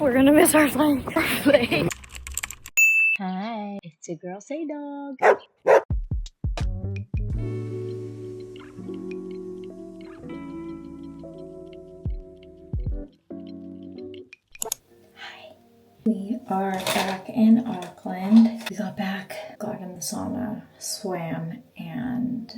We're gonna miss our flight. Hi, it's your girl Say Dog. Hi. We are back in Auckland. We got back, got in the sauna, swam, and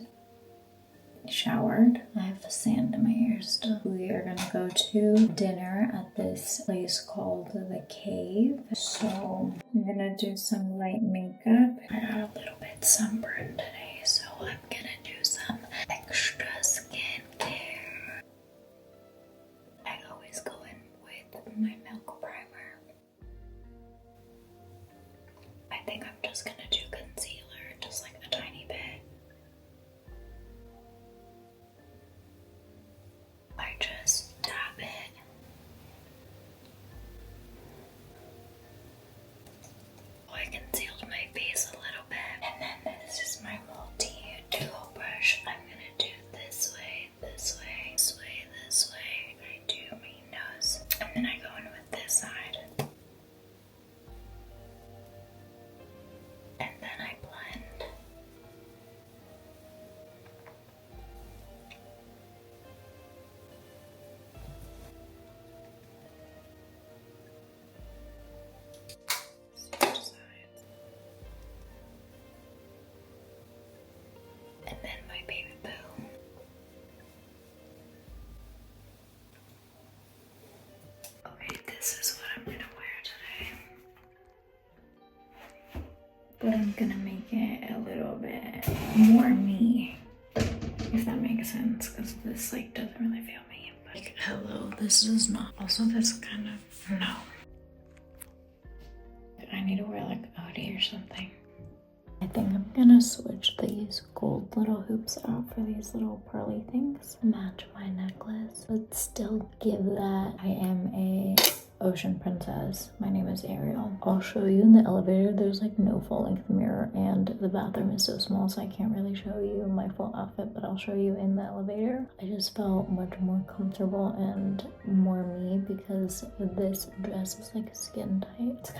showered. I have the sand in my ears still. We are gonna go to dinner at this place called The Cave. So I'm gonna do some light makeup. I got a little bit sunburned today, so I'm gonna do some extra skincare. I always go in with my milk primer. I think I'm just gonna do concealer, just like a tiny bit. I just dab it. Oh, I concealed my face a little bit. And then this is my multi-tool brush. I'm gonna do this way, this way, this way, this way. I do my nose. And then I go in with this side. And then I blend. Switch sides. And then my baby boo. Okay, this is what I'm gonna wear today. But I'm gonna make it a little bit more me, if that makes sense, because this like doesn't really feel me. But like, hello, this is not. Also, this kind of no. I need to wear like a hoodie or something. I think I'm gonna switch these gold little hoops out for these little pearly things. Match my necklace, but still give that I am a ocean princess. My name is Ariel. I'll show you in the elevator. There's like no full-length mirror and the bathroom is so small, so I can't really show you my full outfit, but I'll show you in the elevator. I just felt much more comfortable and more me because this dress is like skin tight.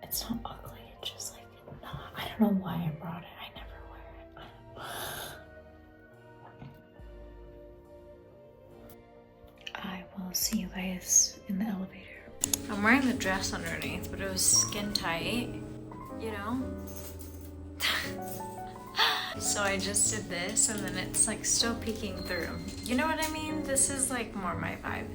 It's not ugly, it's just like not. I don't know why I brought it. I never wear it. I will see you guys in the elevator. I'm wearing the dress underneath, but it was skin tight, you know? So I just did this and then it's like still peeking through. You know what I mean? This is like more my vibe.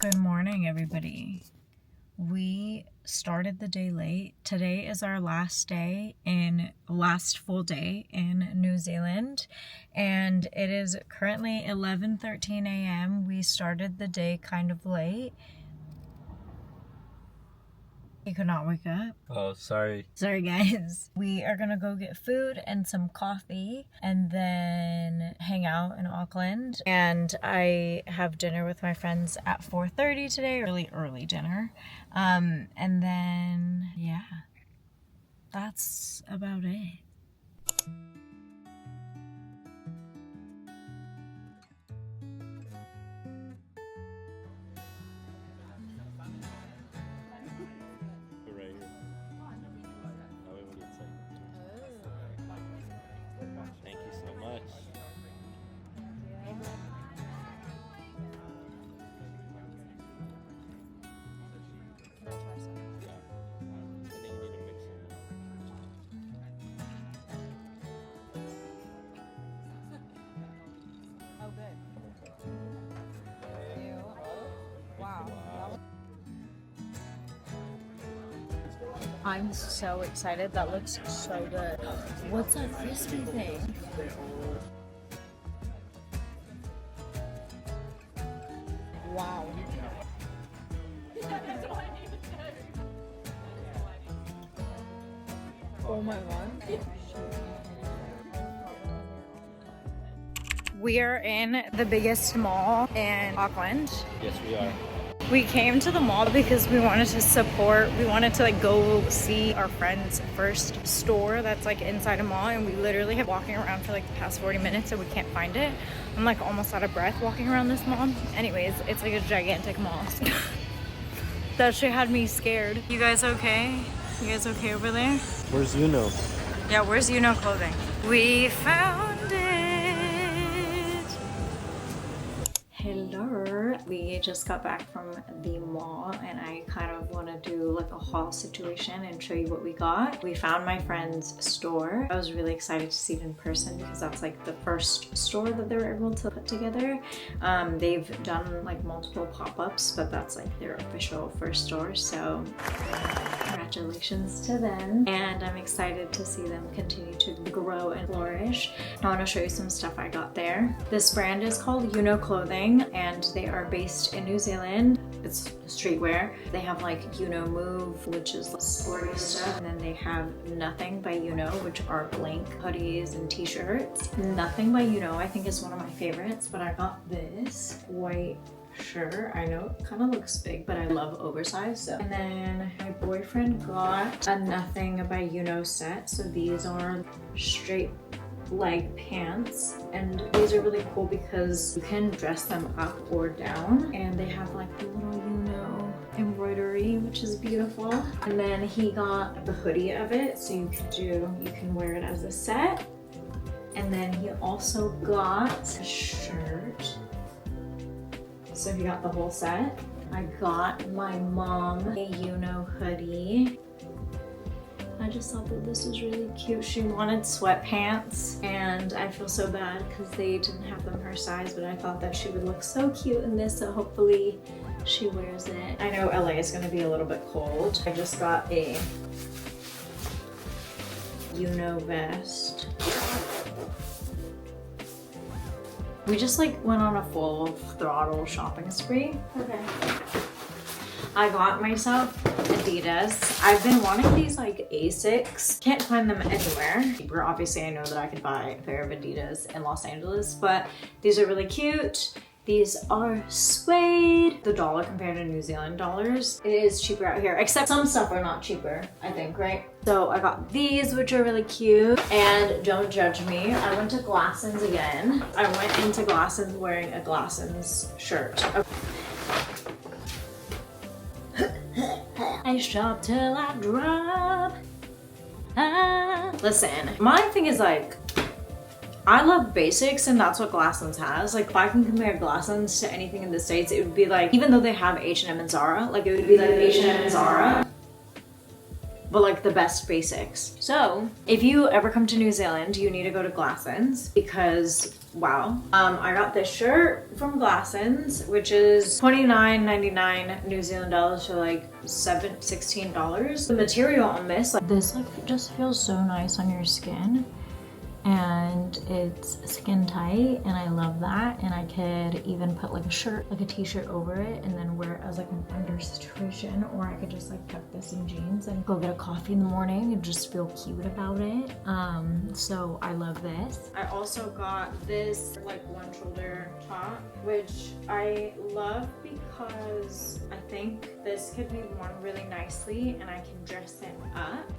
Good morning, everybody. We started the day late. Today is our last full day in New Zealand, and it is currently 11:13 a.m. We started the day kind of late. He could not wake up. Oh, sorry. Sorry, guys. We are gonna go get food and some coffee and then hang out in Auckland. And I have dinner with my friends at 4:30 today, really early dinner. And then, yeah, that's about it. Right here. Oh, wait, what do you say? Thank you so much. Yeah. I think you need to mix them. Oh, good. Wow. I'm so excited. That looks so good. What's that crispy thing? Wow. Oh my god. We are in the biggest mall in Auckland. Yes, we are. We came to the mall because we wanted to like go see our friend's first store that's like inside a mall, and we literally have walking around for like the past 40 minutes and we can't find it. I'm like almost out of breath walking around this mall. Anyways, it's like a gigantic mall. That shit had me scared. You guys okay? You guys okay over there? Where's Yuno? Yeah, where's Yuno clothing? We found it. Hello. We just got back from the mall and I kind of want to do like a haul situation and show you what we got. We found my friend's store. I was really excited to see it in person because that's like the first store that they were able to put together. They've done like multiple pop-ups, but that's like their official first store. So congratulations to them. And I'm excited to see them continue to grow and flourish. I want to show you some stuff I got there. This brand is called Yuno Clothing and they are based in New Zealand. It's streetwear. They have like Yuno Move, which is like sporty stuff. And then they have Nothing by Yuno, which are blank hoodies and t-shirts. Nothing by Yuno I think is one of my favorites, but I got this white shirt. I know it kind of looks big, but I love oversized. So. And then my boyfriend got a Nothing by Yuno set. So these are straight leg pants, and these are really cool because you can dress them up or down, and they have like the little Yuno embroidery, which is beautiful. And then he got the hoodie of it, so you can wear it as a set. And then he also got a shirt, so he got the whole set. I got my mom a Yuno hoodie. I just thought that this was really cute. She wanted sweatpants and I feel so bad because they didn't have them her size, but I thought that she would look so cute in this, so hopefully she wears it. I know LA is going to be a little bit cold. I just got a Yuno vest. We just like went on a full throttle shopping spree. Okay. I got myself Adidas. I've been wanting these like Asics. Can't find them anywhere. Obviously, I know that I could buy a pair of Adidas in Los Angeles, but these are really cute. These are suede. The dollar compared to New Zealand dollars, it is cheaper out here, except some stuff are not cheaper, I think, right? So I got these, which are really cute. And don't judge me, I went to Glassons again. I went into Glassons wearing a Glassons shirt. I shop till I drop. Listen, my thing is like, I love basics and that's what Glassons has. Like if I can compare Glassons to anything in the States, it would be like, even though they have H&M and Zara, like it would be like H&M and Zara, but like the best basics. So if you ever come to New Zealand, you need to go to Glassons because wow. I got this shirt from Glassons, which is $29.99 New Zealand dollars, so like $16. The material on this like just feels so nice on your skin. And it's skin tight and I love that, and I could even put like a shirt, like a t-shirt over it and then wear it as like an under situation, or I could just like tuck this in jeans and go get a coffee in the morning and just feel cute about it. So I love this. I also got this like one shoulder top, which I love because I think this could be worn really nicely and I can dress it up.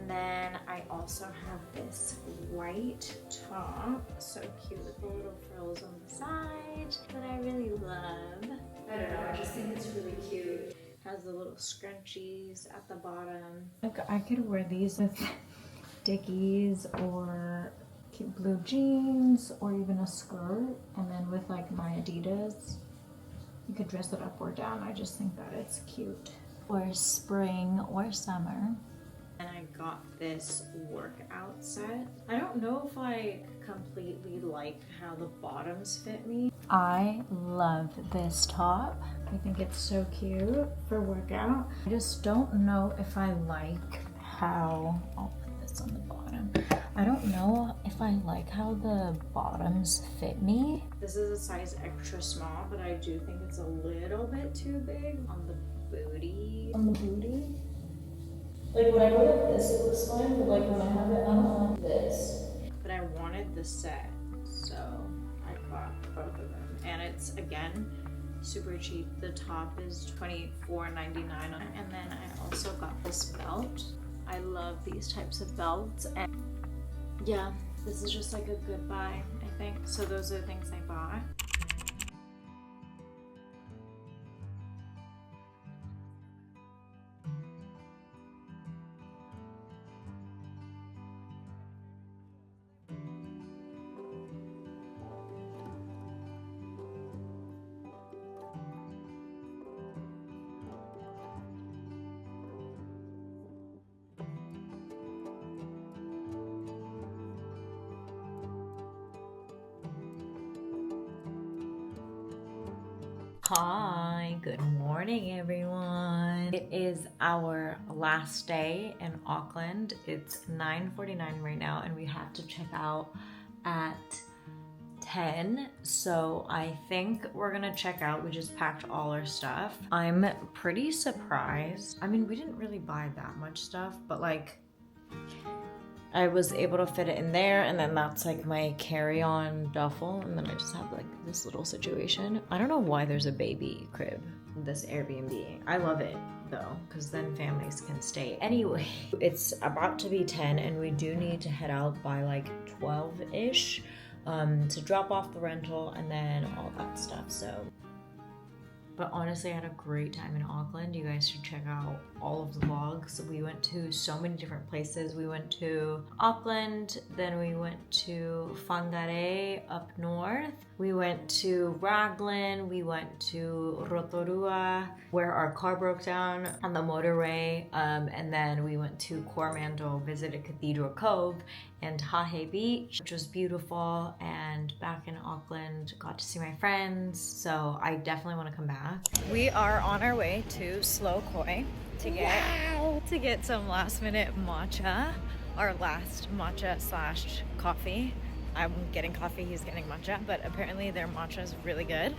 Then I also have this white top, so cute with the little frills on the side that I really love. I don't know, I just think it's really cute. Has the little scrunchies at the bottom. Like I could wear these with Dickies or cute blue jeans or even a skirt, and then with like my Adidas, you could dress it up or down. I just think that it's cute. Or spring or summer. And I got this workout set. I don't know if I completely like how the bottoms fit me. I love this top. I think it's so cute for workout. I just don't know if I like how, I'll put this on the bottom. I don't know if I like how the bottoms fit me. This is a size extra small, but I do think it's a little bit too big on the booty. Like when I go like this, it looks fine, but like when I have it, I don't like this. the set, so I bought both of them. And it's, again, super cheap. The top is $24.99, and then I also got this belt. I love these types of belts, and yeah, this is just like a good buy, I think. So those are the things I bought. Hi, good morning everyone. It is our last day in Auckland. It's 9:49 right now and we have to check out at 10. So I think we're gonna check out. We just packed all our stuff. I'm pretty surprised. I mean, we didn't really buy that much stuff, but like I was able to fit it in there, and then that's like my carry-on duffel, and then I just have like this little situation. I don't know why there's a baby crib in this Airbnb. I love it though, because then families can stay. Anyway, it's about to be 10 and we do need to head out by like 12-ish to drop off the rental and then all that stuff. So, but honestly, I had a great time in Auckland. You guys should check out all of the vlogs. We went to so many different places. We went to Auckland, then we went to Whangarei up north. We went to Raglan, we went to Rotorua, where our car broke down on the motorway, and then we went to Coromandel, visited Cathedral Cove, and Hahe Beach, which was beautiful, and back in Auckland, got to see my friends, so I definitely want to come back. We are on our way to Slow Koi to get some last minute matcha, our last matcha slash coffee. I'm getting coffee, he's getting matcha, but apparently their matcha is really good.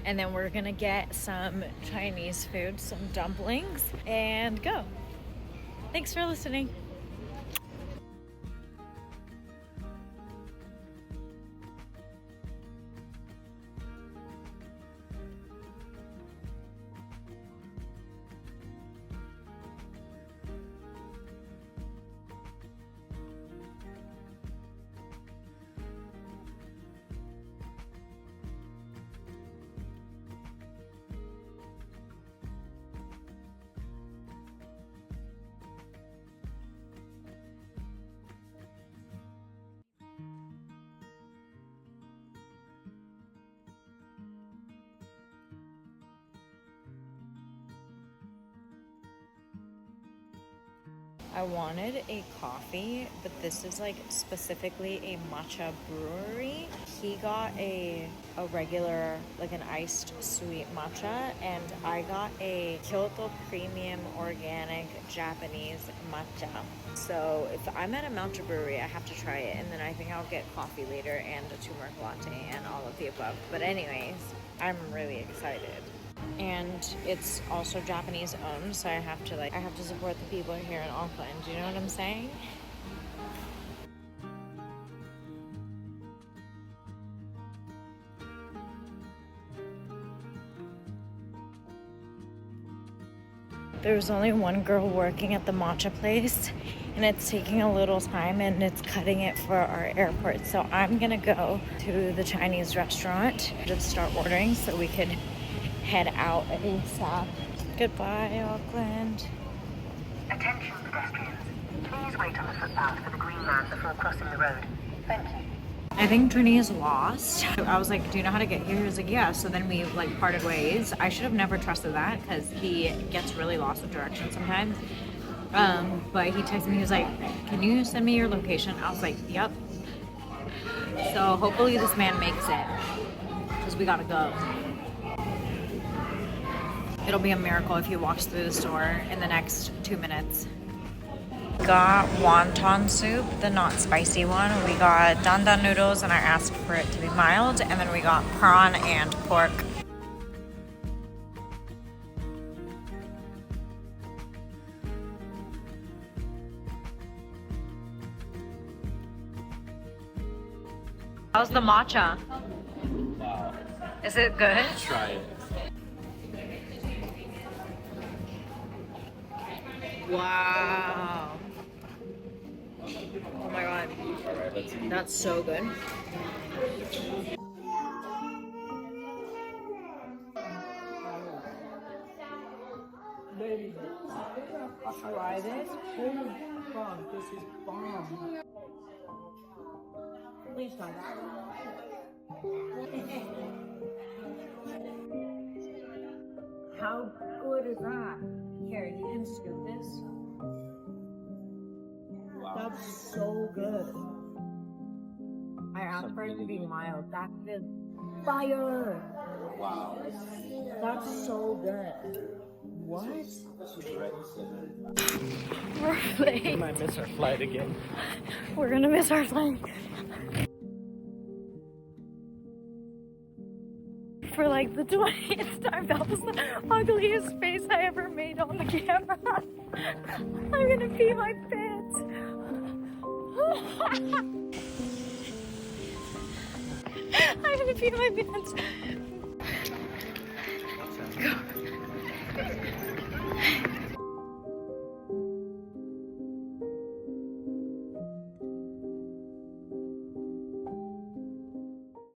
And then we're gonna get some Chinese food, some dumplings, and go. Thanks for listening. I wanted a coffee, but this is like specifically a matcha brewery. He got a regular, like an iced sweet matcha, and I got a Kyoto Premium Organic Japanese matcha. So if I'm at a matcha brewery, I have to try it, and then I think I'll get coffee later and a turmeric latte and all of the above. But anyways, I'm really excited. And it's also Japanese owned, so I have to support the people here in Auckland. Do you know what I'm saying? There's only one girl working at the matcha place, and it's taking a little time and it's cutting it for our airport. So I'm gonna go to the Chinese restaurant, just start ordering so we could head out ASAP. Goodbye, Auckland. Attention pedestrians. Please wait on the footpath for the green man before crossing the road. Thank you. I think Trini is lost. I was like, do you know how to get here? He was like, yeah. So then we like parted ways. I should have never trusted that because he gets really lost with directions sometimes. But he texted me, he was like, can you send me your location? I was like, yep. So hopefully this man makes it because we gotta go. It'll be a miracle if he walks through the store in the next 2 minutes. Got wonton soup, the not spicy one. We got dandan noodles and I asked for it to be mild. And then we got prawn and pork. How's the matcha? Wow. Is it good? Try it. Wow. Oh my god. Alright, let's eat. That's so good. Try this. Holy fuck, this is bomb. Please try that. How good is that? Here, you can scoop this. Wow. That's so good. I asked for it to be mild. That is fire. Wow. That's so good. What? We're late. We might miss our flight again. We're gonna miss our flight. For like the 20th time, that was the ugliest face I ever made on the camera. I'm gonna pee my pants. I'm gonna pee my pants.